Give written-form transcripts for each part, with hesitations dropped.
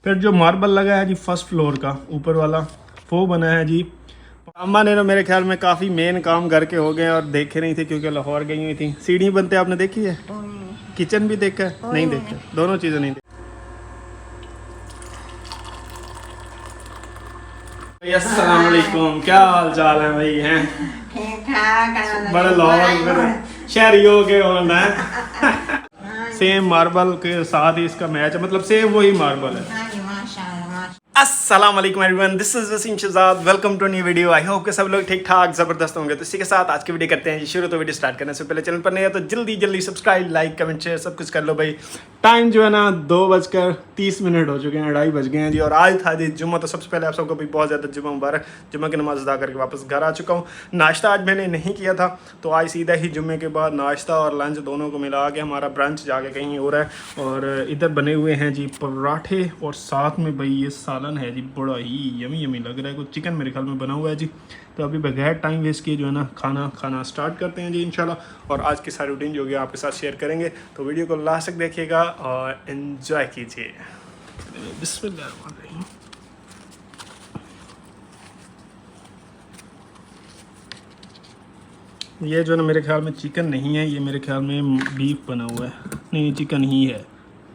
फिर जो मार्बल लगा है जी फर्स्ट फ्लोर का ऊपर वाला वो बना है जी। अम्मा ने ना मेरे ख्याल में काफ़ी मेन काम करके हो गए और देखे नहीं थे क्योंकि लाहौर गई हुई थी। सीढ़ी बनते आपने देखी है, किचन भी देखा है, नहीं देखा, दोनों चीज़ें नहीं देखी। अस्सलाम वालेकुम, क्या हाल चाल है भाई? हैं बड़े लाहौर शहरी हो के होना है। सेम मार्बल के साथ ही इसका मैच है, मतलब सेम वही मार्बल है। अस्सलाम वालेकुम everyone, this is Waseem Shahzad, welcome to new video. I hope कि सब लोग ठीक ठाक ज़बरदस्त होंगे। तो इसी के साथ आज की वीडियो करते हैं जी शुरू। तो वीडियो स्टार्ट करने से पहले चैनल पर नहीं है तो जल्दी सब्सक्राइब, लाइक, कमेंट, शेयर सब कुछ कर लो भाई। टाइम जो है ना 2:30 हो चुके हैं, 2:30 बज गए हैं जी। और आज था जी जुम्मा। तो सबसे पहले आप सबको भी बहुत ज़्यादा जुम्मा मुबारक। जुम्मा की नमाज़ अदा करके वापस घर आ चुका हूँ। नाश्ता आज मैंने नहीं किया था, तो आज सीधा ही जुम्मे के बाद नाश्ता और लंच दोनों को मिला के हमारा ब्रंच जाके कहीं हो रहा है। और इधर बने हुए हैं जी पराठे और साथ में भाई ये सालन है जी, बड़ा ही यमी लग रहा है। कुछ चिकन मेरे ख्याल में बना हुआ है जी। तो अभी बगैर टाइम वेस्ट किए जो है ना खाना स्टार्ट करते हैं जी इंशाल्लाह। और आज की सारी रूटीन जो है आपके साथ शेयर करेंगे, तो वीडियो को लास्ट तक देखिएगा और एंजॉय कीजिए। बिस्मिल्लाह। ये जो है ना मेरे ख्याल में चिकन नहीं है, ये मेरे ख्याल में बीफ बना हुआ है। नहीं, चिकन ही है।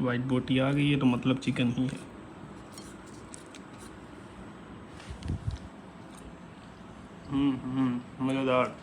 वाइट बोटी आ गई है तो मतलब चिकन ही है। मज़ेदार।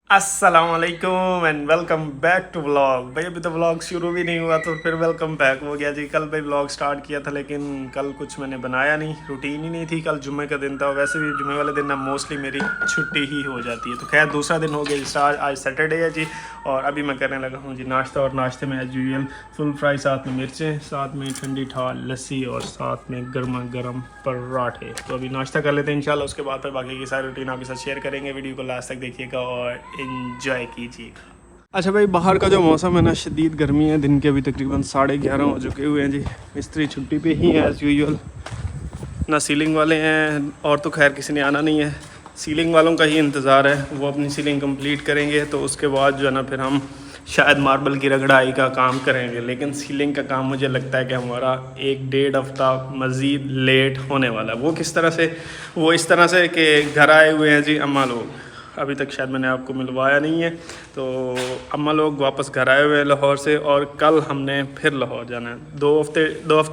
अस्सलाम वालेकुम and welcome back to vlog. भाई अभी तो व्लॉग शुरू भी नहीं हुआ तो फिर वेलकम बैक हो गया जी। कल भाई व्लॉग स्टार्ट किया था लेकिन कल कुछ मैंने बनाया नहीं, रूटीन ही नहीं थी। कल जुम्मे का दिन था, वैसे भी जुम्मे वाले दिन ना मोस्टली मेरी छुट्टी ही हो जाती है। तो खैर दूसरा दिन हो गया स्टार्ट, आज सैटरडे है जी। और अभी मैं करने लगा हूँ जी नाश्ता। और नाश्ते में एज यूजुअल फुल फ्राई, साथ में मिर्चें, साथ में ठंडी ठाल लस्सी और साथ में गर्मा गर्म पराठे। तो अभी नाश्ता कर लेते हैं इंशाल्लाह, उसके बाद फिर बाकी की सारी रूटीन आपके साथ शेयर करेंगे। वीडियो को लास्ट तक देखिएगा और एंजॉय कीजिएगा। अच्छा भाई, बाहर का जो मौसम है ना शदीद गर्मी है। दिन के अभी तकरीबन 11:30 हो चुके हुए हैं जी। मिस्त्री छुट्टी पे ही है एज़ यूजुअल। ना सीलिंग वाले हैं और तो खैर किसी ने आना नहीं है। सीलिंग वालों का ही इंतज़ार है, वो अपनी सीलिंग कंप्लीट करेंगे तो उसके बाद जो है ना फिर हम शायद मार्बल की रगड़ाई का काम करेंगे। लेकिन सीलिंग का काम मुझे लगता है कि हमारा 1-1.5 हफ्ता मज़ीद लेट होने वाला है। वो किस तरह से? वो इस तरह से कि घर आए हुए हैं जी अम्मा लोग। अभी तक शायद मैंने आपको मिलवाया नहीं है। तो अम्मा लोग वापस घर आए हुए हैं लाहौर से और कल हमने फिर लाहौर जाना है। 2 हफ्ते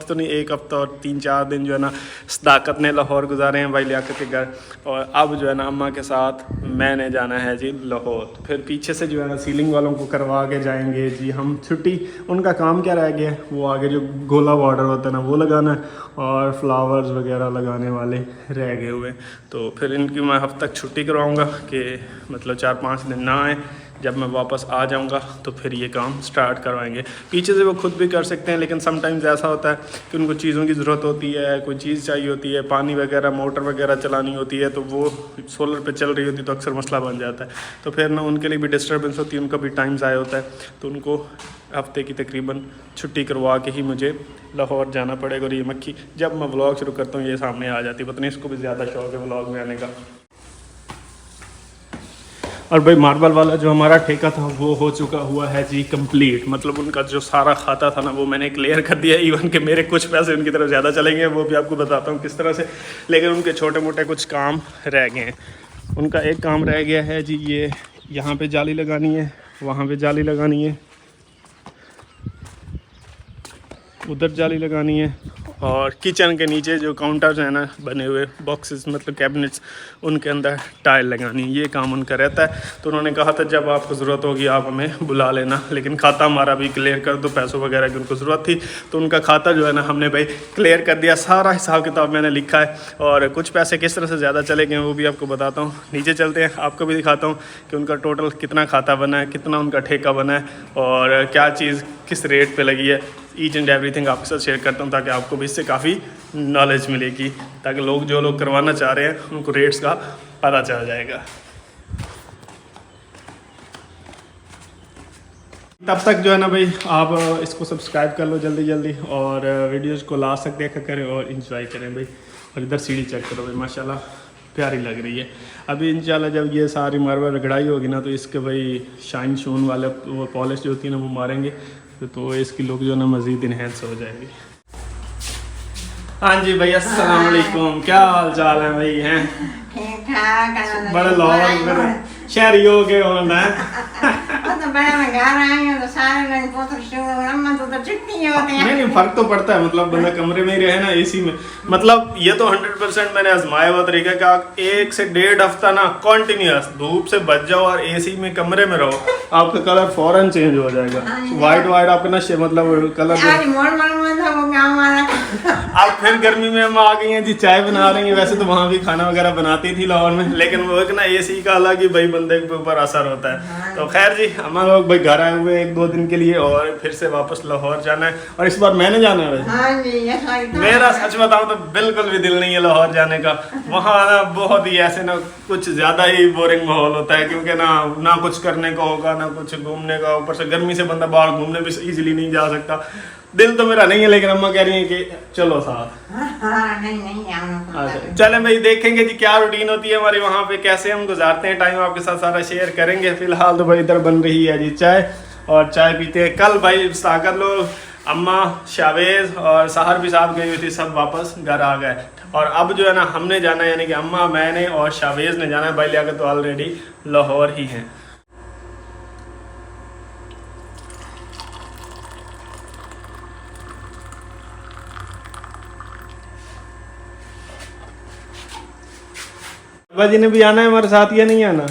तो नहीं, 1 हफ्ता और 3-4 दिन जो है ना सदाकत ने लाहौर गुजारे हैं भाई लियाकत के घर। और अब जो है ना अम्मा के साथ मैंने जाना है जी लाहौर। तो फिर पीछे से जो है ना सीलिंग वालों को करवा के जाएंगे जी हम छुट्टी। उनका काम क्या रह गया है, वो आगे जो गोला बॉर्डर होता है ना वो लगाना है और फ्लावर्स वगैरह लगाने वाले रह गए हुए। तो फिर इनकी मैं हफ्ते तक छुट्टी करवाऊँगा कि मतलब 4-5 दिन ना आए। जब मैं वापस आ जाऊंगा तो फिर ये काम स्टार्ट करवाएंगे। पीछे से वो खुद भी कर सकते हैं, लेकिन समटाइम्स ऐसा होता है कि उनको चीज़ों की ज़रूरत होती है, कोई चीज़ चाहिए होती है, पानी वगैरह मोटर वगैरह चलानी होती है, तो वो सोलर पे चल रही होती है तो अक्सर मसला बन जाता है। तो फिर ना उनके लिए भी डिस्टर्बेंस होती है, उनका भी टाइम ज़ाया होता है। तो उनको हफ्ते की तकरीबन छुट्टी करवा के ही मुझे लाहौर जाना पड़ेगा। और ये मक्खी जब मैं व्लॉग शुरू करता हूँ ये सामने आ जाती है, पता नहीं इसको भी ज़्यादा शौक है व्लॉग में आने का। और भाई मार्बल वाला जो हमारा ठेका था वो हो चुका हुआ है जी कंप्लीट। मतलब उनका जो सारा खाता था ना वो मैंने क्लियर कर दिया। इवन के मेरे कुछ पैसे उनकी तरफ ज़्यादा चलेंगे, वो भी आपको बताता हूँ किस तरह से। लेकिन उनके छोटे मोटे कुछ काम रह गए हैं। उनका एक काम रह गया है जी, ये यहाँ पे जाली लगानी है, वहाँ पे जाली लगानी है, उधर जाली लगानी है। और किचन के नीचे जो काउंटर्स हैं ना बने हुए बॉक्सेस, मतलब कैबिनेट्स, उनके अंदर टाइल लगानी है। ये काम उनका रहता है। तो उन्होंने कहा था जब आपको ज़रूरत होगी आप हमें बुला लेना, लेकिन खाता हमारा भी क्लियर कर दो, पैसों वगैरह की उनको ज़रूरत थी। तो उनका खाता जो है ना हमने भाई क्लियर कर दिया। सारा हिसाब किताब मैंने लिखा है और कुछ पैसे किस तरह से ज़्यादा चले गए वो भी आपको बताता हूँ। नीचे चलते हैं, आपको भी दिखाता हूँ कि उनका टोटल कितना खाता बना है, कितना उनका ठेका बना है और क्या चीज़ किस रेट पर लगी है। ईच एंड एवरीथिंग आपके साथ शेयर करता हूँ ताकि आपको भी इससे काफ़ी नॉलेज मिलेगी, ताकि जो लोग करवाना चाह रहे हैं उनको रेट्स का पता चल जाएगा। तब तक जो है ना भाई आप इसको सब्सक्राइब कर लो जल्दी और वीडियोज़ को लास्ट तक देखा करें और इंजॉय करें भाई। और इधर सीढ़ी चेक करो भाई, माशाल्लाह प्यारी लग रही है। अभी इंशाल्लाह जब ये सारी मार्बल रगड़ाई होगी ना तो इसके भाई शाइन शून वाले वो पॉलिश जो होती है ना वो मारेंगे तो इसकी लुक जो है ना मज़ीद इन्हेंस हो जाएगी। हाँ जी भैया, अस्सलाम वालेकुम। क्या हाल चाल है भाई? हैं ठीक ठाक। बड़े लाहौर शहरी हो गए हो ना। तो बड़ा मैं घर आई हूँ तो सारे दिन पुत्र शुरू अम्मा तो छुट्टी होती है। नहीं फर्क तो पड़ता है, मतलब बंदा कमरे में ही रहे ना, एसी में। मतलब ये तो 100% मैंने आजमाया हुआ तरीका कि आप 1 से 1.5 हफ्ता ना कंटिन्यूअस धूप से बच जाओ और एसी में कमरे में रहो, आपका कलर फौरन चेंज हो जाएगा। वाइट आपका ना मतलब कलर। आज मोड़ में था वो गाँव वाला। अब फिर गर्मी में हम आ गई हैं जी, चाय बना रही हैं। वैसे तो वहाँ भी खाना वगैरह बनाती थी लाहौर में, लेकिन वो एक ना एसी का अलग ही भाई बंदे के ऊपर असर होता है। तो खैर जी, हम लोग भाई घर आए हुए 1-2 दिन के लिए और फिर से वापस लाहौर जाना है, और इस बार मैंने जाना है। हाँ जी, मेरा सच बताऊं तो बिल्कुल भी दिल नहीं है लाहौर जाने का। वहाँ ना बहुत ही ऐसे ना कुछ ज्यादा ही बोरिंग माहौल होता है, क्योंकि ना कुछ करने का होगा, ना कुछ घूमने का। ऊपर से गर्मी से बंदा बाहर घूमने भी इजीली नहीं जा सकता। दिल तो मेरा नहीं है, लेकिन अम्मा कह रही है कि चलो साथ। नहीं चले भाई, देखेंगे जी क्या रूटीन होती है हमारी वहाँ पे, कैसे हम गुजारते हैं टाइम, आपके साथ सारा शेयर करेंगे। फिलहाल तो भाई इधर बन रही है जी चाय, और चाय पीते हैं। कल भाई सागर लोग, अम्मा, शावेज और सहर भी साथ गई हुई थी, सब वापस घर आ गए। और अब जो है ना हमने जाना है, यानी कि अम्मा, मैंने और शावेज ने जाना है। भाई लिया तो ऑलरेडी लाहौर ही है। बाबा जी ने भी आना है हमारे साथ या नहीं आना?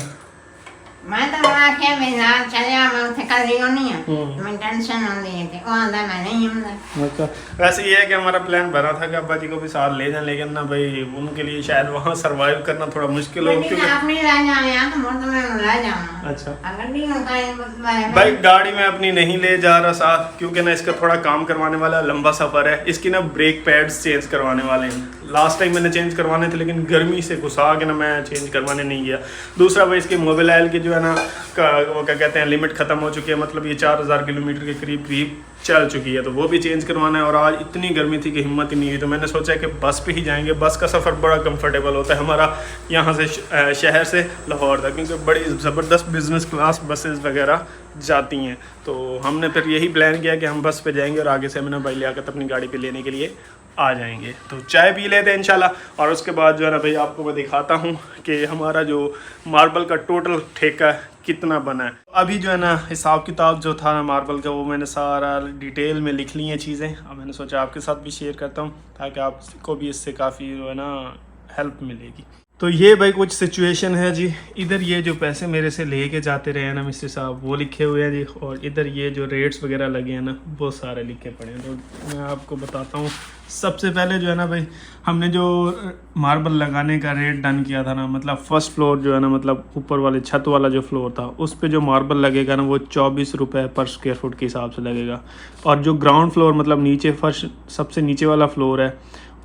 मैं तो आखे में ना चले मैं उसे कर रही हूँ नहीं है, मैं टेंशन होती है कि वो आंदा मैं नहीं हूँ। अच्छा, वैसे ये है कि हमारा प्लान बना था कि अब्बा जी को भी साथ ले जाएं, लेकिन ना भाई उनके लिए शायद वहाँ सरवाइव करना थोड़ा मुश्किल हो, क्योंकि आप नहीं ले जाओ यहाँ तो मोड़ तो मैं ले जाऊँ। अच्छा अगर नहीं भाई गाड़ी में अपनी नहीं ले जा रहा साथ, क्योंकि ना इसका थोड़ा काम करवाने वाला लंबा सफर है। इसकी ना ब्रेक पैड्स चेंज करवाने वाले हैं। लास्ट टाइम मैंने चेंज करवाने थे, लेकिन गर्मी से घुसा के ना मैं चेंज करवाने नहीं गया। दूसरा भाई इसके मोबाइल ऑयल की जो है ना वो क्या कहते हैं लिमिट खत्म हो चुकी है, मतलब ये 4000 किलोमीटर के करीब चल चुकी है, तो वो भी चेंज करवाना है। और आज इतनी गर्मी थी कि हिम्मत ही नहीं हुई, तो मैंने सोचा कि बस पे ही जाएंगे। बस का सफ़र बड़ा कंफर्टेबल होता है हमारा यहाँ से शहर से लाहौर तक, क्योंकि बड़ी ज़बरदस्त बिज़नेस क्लास बसेस वगैरह जाती हैं। तो हमने फिर यही प्लान किया कि हम बस पे जाएंगे और आगे से मैंने भाई लियाकत अपनी गाड़ी पे लेने के लिए आ जाएंगे। तो चाय पी लेते हैं इंशाल्लाह, और उसके बाद जो है ना भाई आपको मैं दिखाता हूँ कि हमारा जो मार्बल का टोटल ठेका कितना बना है। अभी जो है ना हिसाब किताब जो था ना मार्बल का, वो मैंने सारा डिटेल में लिख ली हैं चीज़ें। अब मैंने सोचा आपके साथ भी शेयर करता हूँ, ताकि आपको भी इससे काफ़ी जो है ना हेल्प मिलेगी। तो ये भाई कुछ सिचुएशन है जी। इधर ये जो पैसे मेरे से लेके जाते रहे हैं ना मिस्टर साहब, वो लिखे हुए हैं जी, और इधर ये जो रेट्स वगैरह लगे हैं ना वो सारे लिखे पड़े हैं। तो मैं आपको बताता हूँ। सबसे पहले जो है ना भाई, हमने जो मार्बल लगाने का रेट डन किया था ना, मतलब फर्स्ट फ्लोर जो है ना, मतलब ऊपर वाले छत वाला जो फ्लोर था, उस पर जो मार्बल लगेगा ना वो 24 रुपये पर स्क्वायर फुट के हिसाब से लगेगा। और जो ग्राउंड फ्लोर मतलब नीचे फर्श सबसे नीचे वाला फ्लोर है,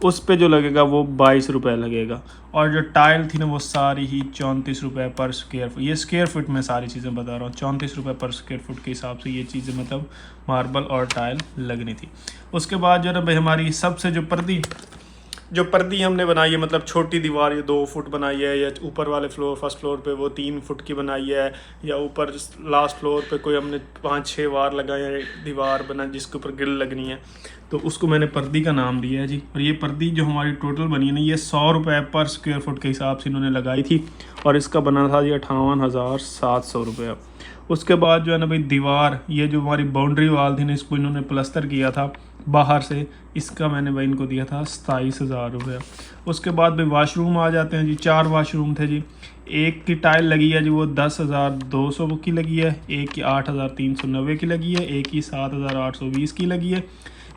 उस पे जो लगेगा वो 22 रुपये लगेगा। और जो टाइल थी ना वो सारी ही 34 रुपये पर स्क्वायर फुट, ये स्क्वायर फुट में सारी चीज़ें बता रहा हूँ, 34 रुपये पर स्क्वायर फुट के हिसाब से ये चीज़ें मतलब मार्बल और टाइल लगनी थी। उसके बाद जो है ना भाई हमारी सबसे जो पर्दी हमने बनाई है, मतलब छोटी दीवार ये 2 फुट बनाई है, या ऊपर वाले फ्लोर फर्स्ट फ्लोर पे वो 3 फुट की बनाई है, या ऊपर लास्ट फ्लोर पे कोई हमने 5-6 वार लगाए हैं दीवार बना जिसके ऊपर ग्रिल लगनी है, तो उसको मैंने पर्दी का नाम दिया है जी। और ये पर्दी जो हमारी टोटल बनी है ना, ये 100 रुपये पर स्क्वायर फुट के हिसाब से इन्होंने लगाई थी, और इसका बना था जी 58,700 रुपये। उसके बाद जो है ना भाई दीवार, ये जो हमारी बाउंड्री वाल थी ना, इसको इन्होंने प्लस्तर किया था बाहर से, इसका मैंने भाई इनको दिया था 27,000 रुपये। उसके बाद भाई वाशरूम आ जाते हैं जी। 4 वाशरूम थे जी। एक की टाइल लगी है जी वो 10,200 की लगी है, एक की 8,390 की लगी है, एक की 7,820 की लगी है,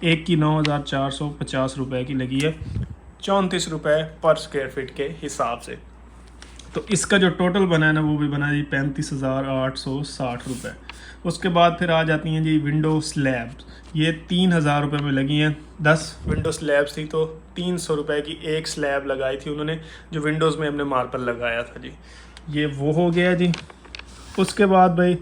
एक की 9,450 रुपये की लगी है, 34 रुपये पर स्क्वायर फीट के हिसाब से। तो इसका जो टोटल बना है ना वो भी बना जी 35,860 रुपये। उसके बाद फिर आ जाती हैं जी विंडो स्लैब्स, ये 3,000 रुपये में लगी हैं। 10 विंडो स्लैब्स थी, तो 300 रुपये की एक स्लैब लगाई थी उन्होंने, जो विंडोज़ में हमने मार्बल लगाया था जी। ये वो हो गया जी। उसके बाद भाई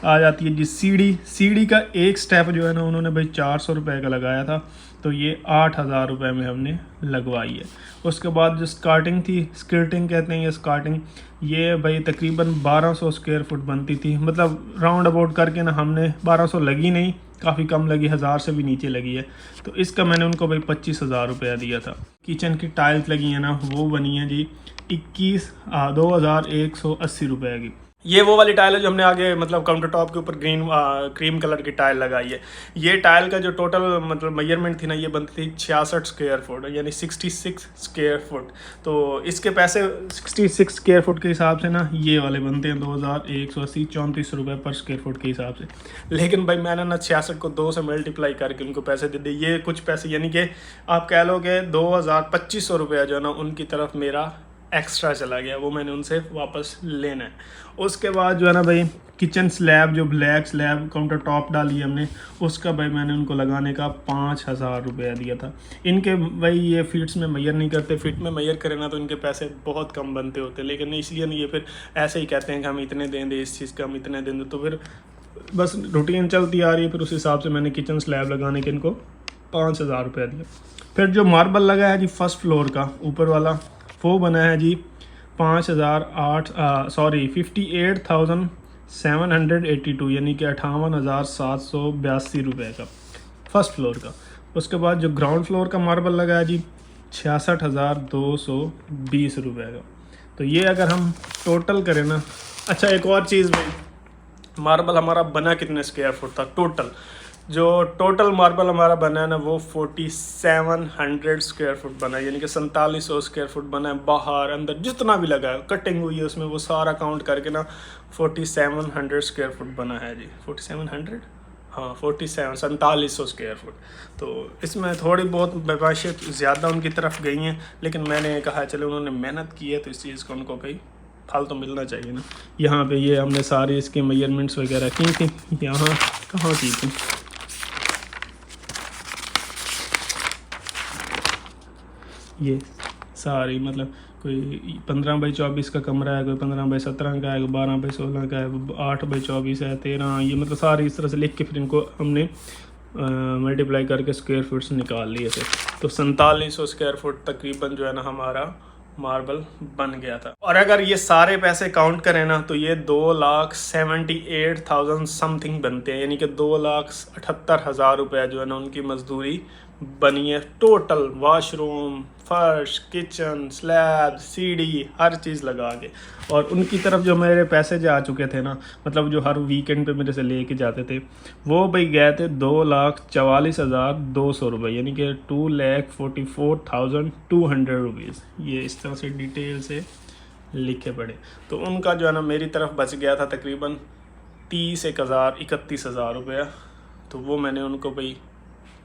आ जाती है जी सीढ़ी का एक स्टेप जो है ना उन्होंने भाई 400 रुपये का लगाया था, तो ये 8,000 रुपये में हमने लगवाई है। उसके बाद जो स्कार्टिंग थी, स्किर्टिंग कहते हैं ये स्कार्टिंग, ये भाई तकरीबन 1200 स्क्वायर फुट बनती थी, मतलब राउंड अबाउट करके ना हमने 1200 लगी नहीं, काफ़ी कम लगी, 1000 से भी नीचे लगी है। तो इसका मैंने उनको भाई 25,000 रुपया दिया था। किचन की टाइल्स लगी है ना, वो बनी है जी 21,180 रुपये की। ये वो वाली टाइल है जो हमने आगे मतलब काउंटर टॉप के ऊपर क्रीम कलर की टाइल लगाई है। ये टाइल का जो टोटल मतलब मेजरमेंट थी ना, ये बनती थी 66 स्क्वायर फुट, यानी 66 स्क्वायर फुट। तो इसके पैसे 66 स्क्वायर फुट के हिसाब से ना ये वाले बनते हैं 2,180, 34 रुपये पर स्क्वायर फुट के हिसाब से। लेकिन भाई मैंने ना 66 को 2 से मल्टीप्लाई करके उनको पैसे दे दिए। ये कुछ पैसे यानी कि आप कह लो कि 2,2500 रुपया जो है ना उनकी तरफ मेरा एक्स्ट्रा चला गया, वो मैंने उनसे वापस लेना है। उसके बाद जो है ना भाई किचन स्लैब, जो ब्लैक स्लैब काउंटर टॉप डाली हमने, उसका भाई मैंने उनको लगाने का 5,000 रुपया दिया था। इनके भाई ये फीट्स में मैयर नहीं करते, फिट में मैयर करें ना तो इनके पैसे बहुत कम बनते होते, लेकिन इसलिए नहीं, ये फिर ऐसे ही कहते हैं कि हम इतने दें दे, इस चीज़ का हम इतने दें दे, तो फिर बस रूटीन चलती आ रही है। फिर उस हिसाब से मैंने किचन स्लैब लगाने के इनको 5,000 रुपया दिया। फिर जो मार्बल लगा है जी फर्स्ट फ्लोर का ऊपर वाला, वो बना है जी 58,782, यानी कि 58,782 रुपये का फर्स्ट फ्लोर का। उसके बाद जो ग्राउंड फ्लोर का मार्बल लगा है जी 66,220 रुपये का। तो ये अगर हम टोटल करें ना, अच्छा एक और चीज़ भाई, मार्बल हमारा बना कितने स्क्वायर फुट था टोटल? जो टोटल मार्बल हमारा बना है ना वो 4700 स्क्वायर फुट बना है, यानी कि 4700 स्क्वायर फुट बना है। बाहर अंदर जितना भी लगा है, कटिंग हुई है उसमें, वो सारा काउंट करके ना 4700 स्क्वायर फुट बना है जी। 4700, हाँ 4700 स्क्वायर फुट। तो इसमें थोड़ी बहुत बदमाशियाँ ज़्यादा उनकी तरफ गई हैं, लेकिन मैंने कहा चलो उन्होंने मेहनत की है तो इस चीज़ को उनको भाई फल तो मिलना चाहिए ना। यहाँ पे ये हमने सारी इसकी मेजरमेंट्स वगैरह की थी, यहाँ कहाँ की थी, ये सारी मतलब कोई 15x24 का कमरा है, कोई 15x17 का है, कोई 12x16 का है, 8x24 है, 13, ये मतलब सारी इस तरह से लिख के फिर इनको हमने मल्टीप्लाई करके स्क्वायर फुट्स निकाल लिए थे। तो 4700 स्क्वायर फुट तकरीबन जो है ना हमारा मार्बल बन गया था। और अगर ये सारे पैसे काउंट करें ना तो ये 2,78,000 समथिंग बनते हैं, यानी कि 2,78,000 रुपये जो है ना उनकी मजदूरी बनी है टोटल, वॉशरूम, फर्श, किचन, स्लैब, सीढ़ी, हर चीज़ लगा के। और उनकी तरफ जो मेरे पैसे जा चुके थे ना, मतलब जो हर वीकेंड पे मेरे से लेके जाते थे, वो भाई गए थे 2,44,200 रुपये, यानी कि 2,44,200 रुपीज़। ये इस तरह से डिटेल से लिखे पड़े। तो उनका जो है ना मेरी तरफ बच गया था तकरीबन 31,000 रुपया। तो वो मैंने उनको भाई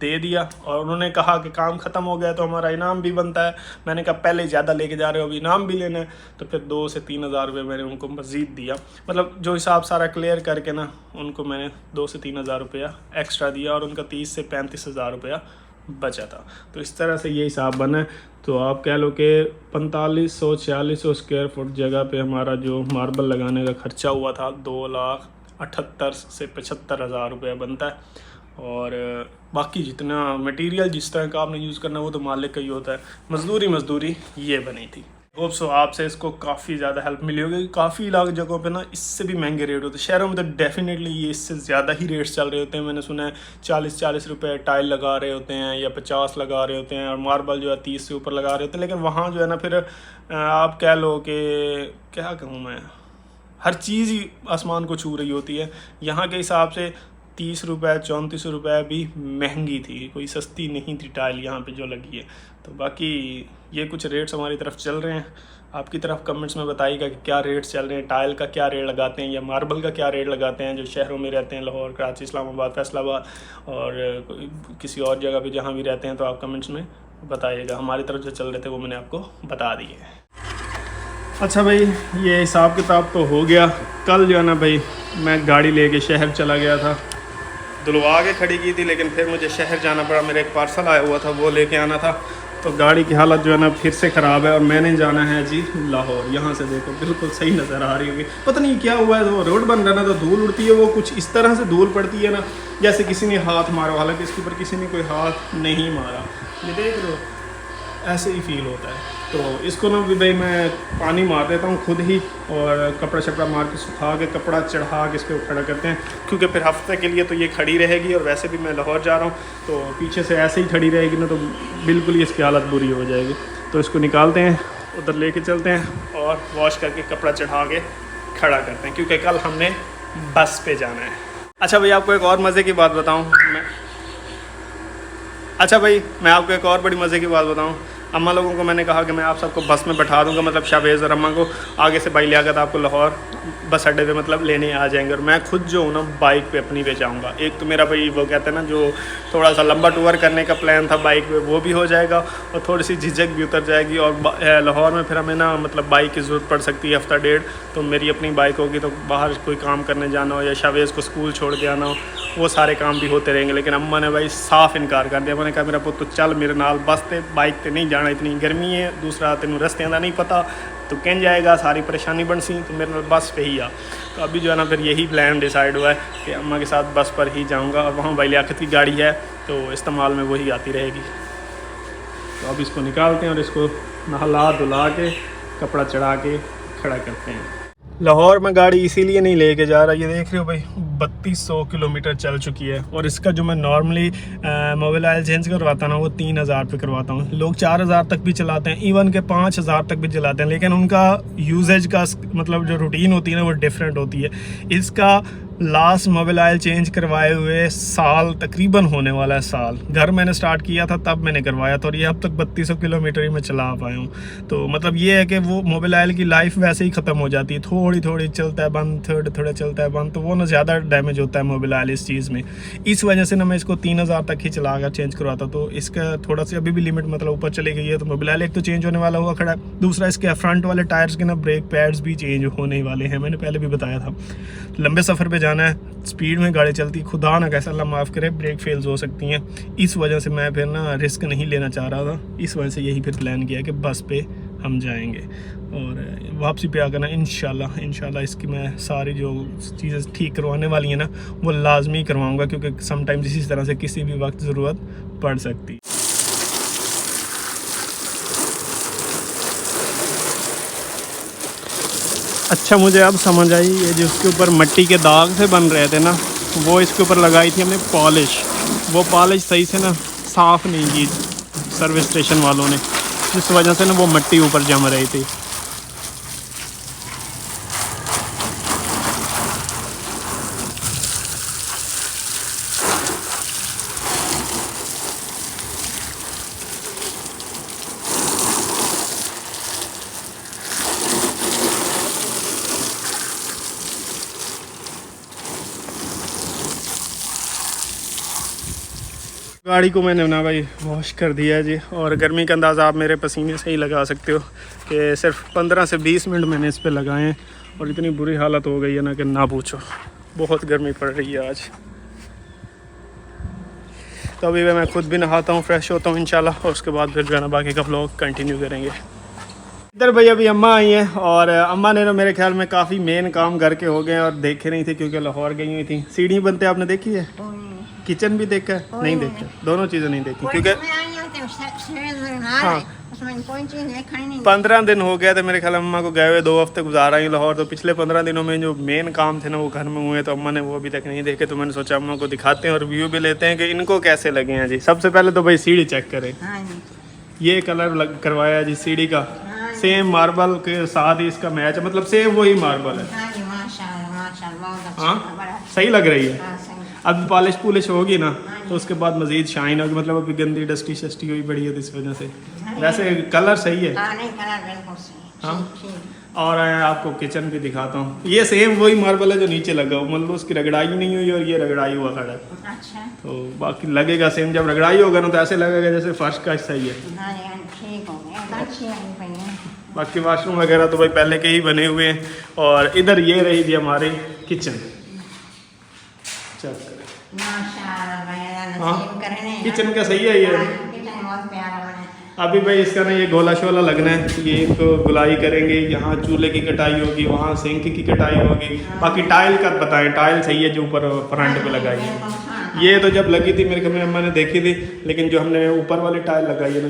दे दिया और उन्होंने कहा कि काम ख़त्म हो गया तो हमारा इनाम भी बनता है। मैंने कहा पहले ज़्यादा लेके जा रहे हो, अभी इनाम भी लेना है। तो फिर 2 से 3,000 रुपये मैंने उनको मज़ीद दिया, मतलब जो हिसाब सारा क्लियर करके ना उनको मैंने 2 से 3,000 रुपया एक्स्ट्रा दिया और उनका 30 से 35,000 रुपया बचा था। तो इस तरह से ये हिसाब बना। तो आप कह लो कि 4500-4600 स्क्वायर फुट जगह पे हमारा जो मार्बल लगाने का ख़र्चा हुआ था 2,78,000 से 75,000 रुपया बनता है। और बाकी जितना मटेरियल जिस तरह का आपने यूज़ करना वो तो मालिक का ही होता है। मजदूरी ये बनी थी। होप सो आपसे इसको काफ़ी ज़्यादा हेल्प मिली होगी। काफ़ी इलाके जगहों पे ना इससे भी महंगे रेट होते हैं, शहरों में तो डेफिनेटली ये इससे ज़्यादा ही रेट्स चल रहे होते हैं। मैंने सुना है 40 रुपये टाइल लगा रहे होते हैं या 50 लगा रहे होते हैं, और मार्बल जो है 30 से ऊपर लगा रहे होते हैं। लेकिन वहाँ जो है ना फिर आप कह लो कि क्या कहूँ मैं, हर चीज़ ही आसमान को छू रही होती है। यहाँ के हिसाब से 30 रुपये 34 रुपये भी महंगी थी, कोई सस्ती नहीं थी टाइल यहाँ पे जो लगी है। तो बाकी ये कुछ रेट्स हमारी तरफ चल रहे हैं। आपकी तरफ कमेंट्स में बताइएगा कि क्या रेट्स चल रहे हैं, टाइल का क्या रेट लगाते हैं या मार्बल का क्या रेट लगाते हैं जो शहरों में रहते हैं, लाहौर, कराची, इस्लामाबाद, फैसलाबाद और किसी और जगह पे जहाँ भी रहते हैं। तो आप कमेंट्स में बताइएगा। हमारी तरफ जो चल रहे थे वो मैंने आपको बता दिए। अच्छा भाई, ये हिसाब किताब तो हो गया। कल जो है ना भाई मैं गाड़ी लेके शहर चला गया था, धुलवा के खड़ी की थी, लेकिन फिर मुझे शहर जाना पड़ा। मेरा एक पार्सल आया हुआ था वो लेके आना था। तो गाड़ी की हालत जो है ना फिर से ख़राब है और मैंने जाना है जी लाहौर। यहाँ से देखो बिल्कुल सही नज़र आ रही होगी। पता नहीं क्या हुआ है, वो रोड बन रहा है ना तो धूल उड़ती है, वो कुछ इस तरह से धूल पड़ती है ना जैसे किसी ने हाथ मारा, हालांकि इसके ऊपर किसी ने कोई हाथ नहीं मारा। ये देख लो ऐसे ही फील होता है। तो इसको ना भी भाई मैं पानी मार देता हूँ खुद ही और कपड़ा शपड़ा मार के सुखा के कपड़ा चढ़ा के इसको खड़ा करते हैं, क्योंकि फिर हफ्ते के लिए तो ये खड़ी रहेगी और वैसे भी मैं लाहौर जा रहा हूँ तो पीछे से ऐसे ही खड़ी रहेगी ना तो बिल्कुल ही इसकी हालत बुरी हो जाएगी। तो इसको निकालते हैं, उधर लेके चलते हैं और वॉश करके कपड़ा चढ़ा के खड़ा करते हैं, क्योंकि कल हमने बस पे जाना है। अच्छा भाई आपको एक और मज़े की बात बताऊँ मैं आपको एक और बड़ी मज़े की बात बताऊँ। अम्मा लोगों को मैंने कहा कि मैं आप सबको बस में बैठा दूंगा, मतलब शाहवेज़ और अम्मा को आगे से भाई लियाकत आपको लाहौर बस अड्डे पे मतलब लेने आ जाएंगे और मैं खुद जो हूँ ना बाइक पे अपनी पे जाऊँगा। एक तो मेरा भाई वो कहते हैं ना जो थोड़ा सा लंबा टूर करने का प्लान था बाइक पे वो भी हो जाएगा और थोड़ी सी झिझक भी उतर जाएगी। और लाहौर में फिर हमें ना मतलब बाइक की ज़रूरत पड़ सकती है हफ्ता डेढ़, तो मेरी अपनी बाइक होगी तो बाहर कोई काम करने जाना हो या शाहवेज़ को स्कूल छोड़ के आना हो वो सारे काम भी होते रहेंगे। लेकिन अम्मा ने भाई साफ़ इनकार कर दिया। मैंने कहा मेरा पुत्र चल मेरे नाल बस ते बाइक ते नहीं जाना, इतनी गर्मी है, दूसरा तेनों रस्ते का नहीं पता तो कह जाएगा सारी परेशानी बन सी, तो मेरे नाल बस पे ही आ। तो अभी जो है ना फिर यही प्लान डिसाइड हुआ है कि अम्मा के साथ बस पर ही जाऊँगा और वहाँ भाई लियाकत की गाड़ी है तो इस्तेमाल में वही आती रहेगी। तो अब इसको निकालते हैं और इसको नहला धुला के कपड़ा चढ़ा के खड़ा करते हैं। लाहौर में गाड़ी इसीलिए नहीं लेके जा रहा, ये देख रहे हो भाई 3200 किलोमीटर चल चुकी है और इसका जो मैं नॉर्मली मोबाइल ऑयल चेंज करवाता ना वो 3000 पे करवाता हूँ। लोग 4000 तक भी चलाते हैं, इवन के 5000 तक भी चलाते हैं, लेकिन उनका यूजेज का मतलब जो रूटीन होती है ना वो डिफरेंट होती है। इसका लास्ट मोबाइल ऑयल चेंज करवाए हुए साल तकरीबन होने वाला है, साल। घर मैंने स्टार्ट किया था तब मैंने करवाया था और ये अब तक 3200 किलोमीटर ही मैं चला पाया हूँ। तो मतलब ये है कि वो मोबाइल ऑयल की लाइफ वैसे ही ख़त्म हो जाती है, थोड़ी थोड़ी चलता है बंद, थोड़ा थोड़ा चलता है बंद, तो वो ना ज़्यादा डैमेज होता है मोबाइल ऑयल इस चीज़ में। इस वजह से ना मैं इसको 3000 तक ही चला कर चेंज करवाता। तो इसका थोड़ा सी अभी भी लिमिट मतलब ऊपर चली गई है, तो मोबाइल ऑयल एक तो चेंज होने वाला हुआ खड़ा, दूसरा इसके फ्रंट वाले टायर्स के ना ब्रेक पैड्स भी चेंज होने वाले हैं, मैंने पहले भी बताया था। लंबे सफ़र पे जाना है, स्पीड में गाड़ी चलती, खुदा ना कैसा अल्लाह माफ़ करे ब्रेक फेल्स हो सकती हैं, इस वजह से मैं फिर ना रिस्क नहीं लेना चाह रहा था। इस वजह से यही फिर प्लान किया कि बस पे हम जाएंगे और वापसी पे आकर ना इंशाल्लाह इसकी मैं सारी जो चीज़ें ठीक करवाने वाली हैं ना वो लाजमी करवाऊँगा, क्योंकि समटाइम्स इसी तरह से किसी भी वक्त ज़रूरत पड़ सकती। अच्छा मुझे अब समझ आई, ये जो उसके ऊपर मिट्टी के दाग से बन रहे थे ना वो इसके ऊपर लगाई थी हमने पॉलिश, वो पॉलिश सही से ना साफ़ नहीं की सर्विस स्टेशन वालों ने, जिस वजह से ना वो मिट्टी ऊपर जम रही थी। गाड़ी को मैंने ना भाई वॉश कर दिया है जी, और गर्मी का अंदाज़ा आप मेरे पसीने से ही लगा सकते हो कि सिर्फ 15 से 20 मिनट मैंने इस पे लगाए हैं और इतनी बुरी हालत हो गई है ना कि ना पूछो, बहुत गर्मी पड़ रही है आज। तो अभी मैं खुद भी नहाता हूँ, फ्रेश होता हूँ इंशाल्लाह, और उसके बाद फिर जो है ना बाकी का व्लॉग कंटिन्यू करेंगे। इधर भाई अभी अम्मा आई हैं और अम्मा ने ना मेरे ख्याल में काफ़ी मेन काम घर के हो गए और देखे नहीं थे क्योंकि लाहौर गई हुई थी। सीढ़ी बनते आपने देखी है, किचन भी देखा है? नहीं देखा, दोनों चीज़ें नहीं देखी क्योंकि हाँ 15 दिन हो गया थे मेरे ख्याल अम्मा को गए हुए, 2 हफ्ते गुजारा ही लाहौर। तो पिछले 15 दिनों में जो मेन काम थे ना वो घर में हुए, तो अम्मा ने वो अभी तक नहीं देखे। तो मैंने सोचा अम्मा को दिखाते हैं और रिव्यू भी लेते हैं कि इनको कैसे लगे हैं जी। सबसे पहले तो भाई सीढ़ी चेक करें, ये कलर करवाया जी सीढ़ी का, सेम मार्बल के साथ ही इसका मैच है, मतलब सेम वही मार्बल है। हाँ सही लग रही है। अब पॉलिश पुलिश होगी ना तो उसके बाद मज़ीद शाइन होगी, मतलब अभी गंदी डस्टी शस्टी हुई बड़ी है तो इस वजह से। वैसे कलर सही है। हाँ और आपको किचन भी दिखाता हूँ, ये सेम वही मार्बल है जो नीचे लगा हुआ, मतलब उसकी रगड़ाई नहीं हुई और ये रगड़ाई हुआ खड़ा है। अच्छा। तो बाकी लगेगा सेम, जब रगड़ाई होगा ना तो ऐसे लगेगा जैसे फर्श का सही है। बाकी वाशरूम वगैरह तो भाई पहले के ही बने हुए हैं। और इधर ये रही थी हमारी किचन, चेक करें। हाँ किचन का सही है ये। अभी भाई इसका ना ये गोला शोला लगना है, ये इनको गुलाई करेंगे, यहाँ चूल्हे की कटाई होगी, वहाँ सिंक की कटाई होगी। बाकी टाइल का बताएं, टाइल सही है जो ऊपर फ्रंट पे लगाई है? ये तो जब लगी थी मेरे घर में अम्मा ने देखी थी, लेकिन जो हमने ऊपर वाली टाइल लगाई है ना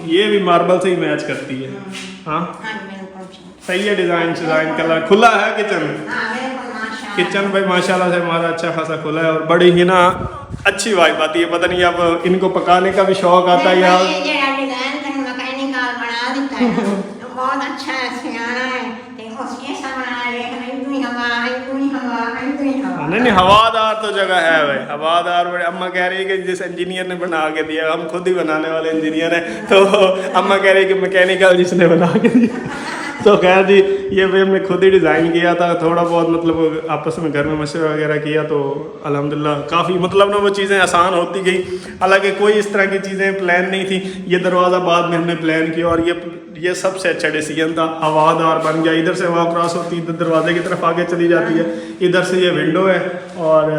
ये भी मार्बल से ही मैच करती है। हाँ सही है, डिज़ाइन कलर खुला है किचन भाई माशाल्लाह से हमारा अच्छा खासा खुला है और बड़ी ही ना अच्छी वाइब आती है। पता नहीं अब इनको पकाने का भी शौक आता है यार। बहुत अच्छा है, सियाना है, देखो कैसा बनाया है। नहीं हवादार तो जगह है भाई, हवादार। बड़े अम्मा कह रही है कि जिस इंजीनियर ने बना के दिया, हम खुद ही बनाने वाले इंजीनियर हैं, तो अम्मा कह रही है कि मैकेनिकल जिसने बना के दिया। तो खैर जी ये भाई हमने खुद ही डिज़ाइन किया था, थोड़ा बहुत मतलब आपस में घर में मशवरा वगैरह किया, तो अल्हम्दुलिल्लाह काफ़ी मतलब ना वो चीज़ें आसान होती गई। हालांकि कोई इस तरह की चीज़ें प्लान नहीं थी। ये दरवाज़ा बाद में हमने प्लान किया और ये सबसे अच्छा डिसीजन था, हवादार बन गया। इधर से हवा क्रॉस होती है, इधर दरवाजे की तरफ आगे चली जाती है, इधर से ये विंडो है और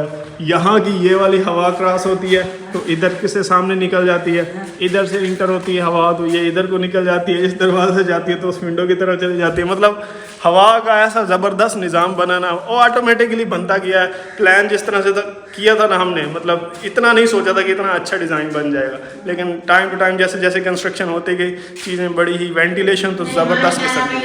यहाँ की ये वाली हवा क्रॉस होती है तो इधर किससे सामने निकल जाती है, इधर से इंटर होती है हवा तो ये इधर को निकल जाती है, इस दरवाजे से जाती है तो उस विंडो की तरफ चली जाती है। मतलब हवा का ऐसा ज़बरदस्त निज़ाम बनाना और ऑटोमेटिकली बनता गया है। प्लान जिस तरह से किया था ना हमने, मतलब इतना नहीं सोचा था कि इतना अच्छा डिज़ाइन बन जाएगा, लेकिन टाइम टू टाइम जैसे जैसे कंस्ट्रक्शन होती गई चीज़ें बड़ी ही, वेंटिलेशन तो ज़बरदस्त किस्म की।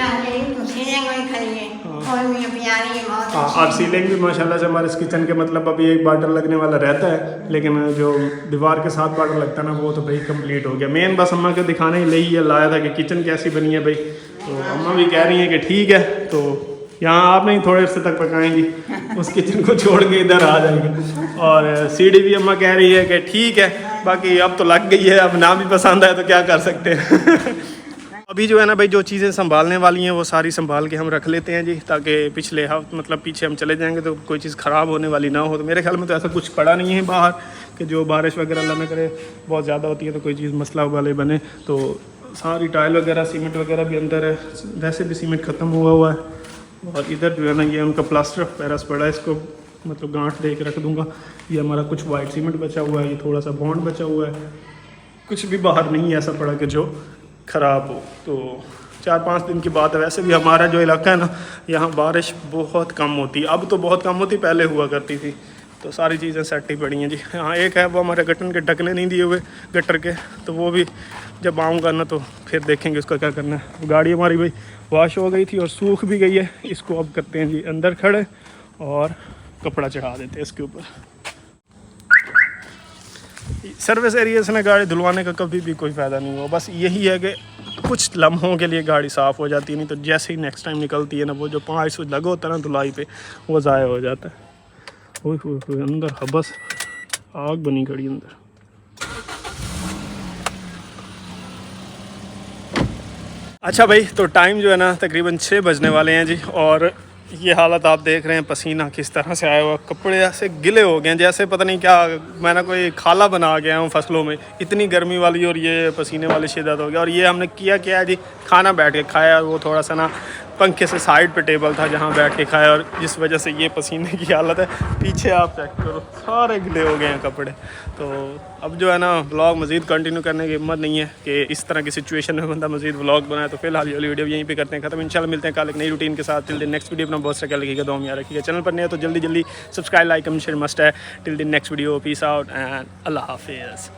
हाँ और सीलिंग भी माशाल्लाह से हमारे इस किचन के मतलब अभी एक बार्डर लगने वाला रहता है, लेकिन जो दीवार के साथ बार्डर लगता है ना वो तो भाई कंप्लीट हो गया। मेन बस अम्मा को दिखाने ही लिए लाया था कि किचन कैसी बनी है भाई, तो अम्मा भी कह रही है कि ठीक है, तो यहाँ आप नहीं थोड़े अर्से तक पकाएंगी, उस किचन को छोड़ के इधर आ जाएंगे। और सीढ़ी भी अम्मा कह रही है कि ठीक है, बाकी अब तो लग गई है, अब ना भी पसंद आए तो क्या कर सकते हैं। अभी जो है ना भाई जो चीज़ें संभालने वाली हैं वो सारी संभाल के हम रख लेते हैं जी, ताकि पिछले हफ्ते मतलब पीछे हम चले जाएंगे तो कोई चीज़ ख़राब होने वाली ना हो। तो मेरे ख्याल में तो ऐसा कुछ पड़ा नहीं है बाहर कि जो बारिश वगैरह अल्लाह ना करे बहुत ज़्यादा होती है तो कोई चीज़ मसला वाले बने। तो सारी टाइल वगैरह सीमेंट वगैरह भी अंदर है, वैसे भी सीमेंट ख़त्म हुआ है। और इधर जो है ना ये उनका प्लास्टर ऑफ पेरिस पड़ा है, इसको मतलब गांठ दे के रख दूँगा। ये हमारा कुछ वाइट सीमेंट बचा हुआ है, ये थोड़ा सा बॉन्ड बचा हुआ है, कुछ भी बाहर नहीं ऐसा पड़ा कि जो ख़राब हो। तो 4-5 दिन की बात है। वैसे भी हमारा जो इलाका है ना यहाँ बारिश बहुत कम होती है, अब तो बहुत कम होती, पहले हुआ करती थी। तो सारी चीज़ें सेट ही पड़ी हैं जी। हाँ एक है वो हमारे गटन के ढकने नहीं दिए हुए गटर के, तो वो भी जब आऊँगा ना तो फिर देखेंगे उसका क्या करना है। गाड़ी हमारी भाई वॉश हो गई थी और सूख भी गई है, इसको अब करते हैं जी अंदर खड़े और कपड़ा चढ़ा देते हैं इसके ऊपर। सर्विस एरिया से ना गाड़ी धुलवाने का कभी भी कोई फ़ायदा नहीं हुआ, बस यही है कि कुछ लम्हों के लिए गाड़ी साफ़ हो जाती है, नहीं तो जैसे ही नेक्स्ट टाइम निकलती है ना वो जो 5 सूच लगा होता है ना धुलाई पे वो ज़ाया हो जाता है। ओह अंदर हबस आग बनी खड़ी अंदर। अच्छा भाई तो टाइम जो है ना तकरीबन 6 बजने वाले हैं जी, और ये हालत आप देख रहे हैं, पसीना किस तरह से आया हुआ, कपड़े ऐसे गिले हो गए हैं जैसे पता नहीं क्या मैंने कोई खाला बना गया हूँ फसलों में, इतनी गर्मी वाली और ये पसीने वाली शिद्दत हो गया। और ये हमने किया क्या है जी, खाना बैठ के खाया, वो थोड़ा सा ना पंखे से साइड पे टेबल था जहाँ बैठ के खाया, और जिस वजह से ये पसीने की हालत है। पीछे आप चेक करो सारे गिले हो गए हैं कपड़े। तो अब जो है ना ब्लॉग मज़ीद कंटिन्यू करने की हिम्मत नहीं है कि इस तरह की सिचुएशन में बंदा मज़ीद ब्लॉग बनाए। तो फिलहाल ये वीडियो यहीं पे करते हैं ख़त्म। इंशाल्लाह मिलते हैं कल एक नई रूटीन के साथ। टिल दिन नेक्स्ट वीडियो अपना बहुत सा ख्याल रखिएगा, दुआ में याद रखिएगा। चैनल पर नहीं है तो जल्दी subscribe like comment share must है। Till then next video, peace out and अल्लाह हाफिज़।